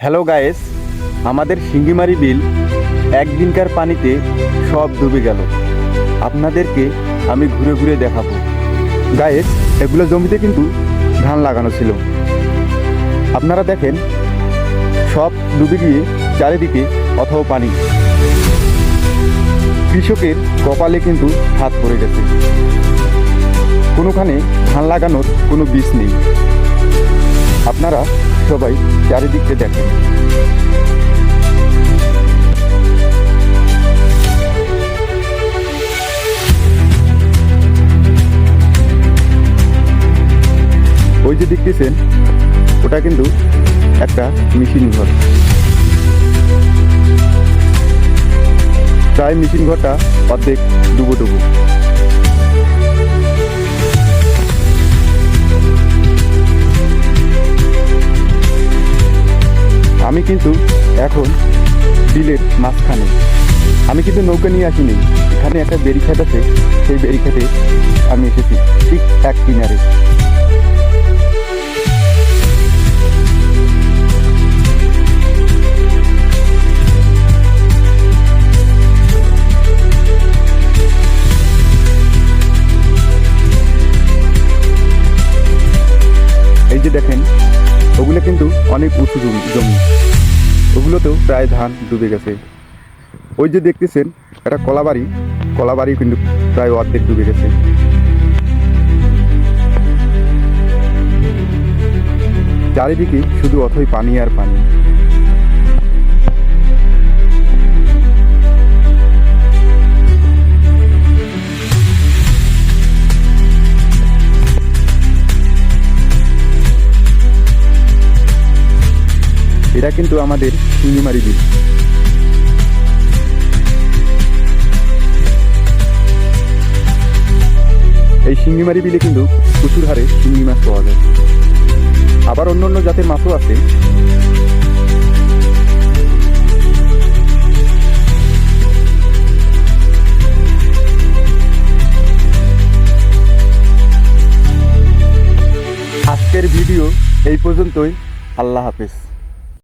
Hello guys, আমাদের শিঙ্গিমারি বিল একদিনকার পানিতে সব ডুবে গেল। আপনাদেরকে আমি ঘুরে ঘুরে দেখাবো। গায়েস, এগুলো জমিতে কিন্তু ধান লাগানো ছিল। আপনারা দেখেন, সব ডুবে গিয়ে চারিদিকে অথবা পানি। কৃষকের কপালে কিন্তু হাত পড়ে গেছে। কোনোখানে ধান লাগানোর কোনো বীজ নেই। আপনারা সবাই চারিদিকে দেখেন। ওই যে দেখতেছেন, ওটা কিন্তু একটা মেশিন ঘর। প্রায় মেশিন ঘরটা অর্ধেক ডুবো। আমি কিন্তু এখন বিলের মাঝখানে। আমি কিন্তু নৌকা নিয়ে আসিনি। এখানে একটা বেড়িখাত আছে, সেই বেড়িখাতে আমি এসেছি, ঠিক এক কিনারে। এই যে দেখেন, ওগুলো কিন্তু অনেক উঁচু জমি। ওগুলোতেও প্রায় ধান ডুবে গেছে। ওই যে দেখতেছেন, একটা কলাবাড়ি কিন্তু প্রায় অর্ধেক ডুবে গেছে। চারিদিকে শুধু অথই পানি আর পানি। এটা কিন্তু আমাদের শিঙ্গিমারি বিল। এই শিঙ্গিমারি বিলে কিন্তু প্রচুর হারে শিঙ্গি মাছ পাওয়া যায়। আবার অন্য অন্য জাতের মাছও আছে। আজকের ভিডিও এই পর্যন্তই। আল্লাহ হাফেজ।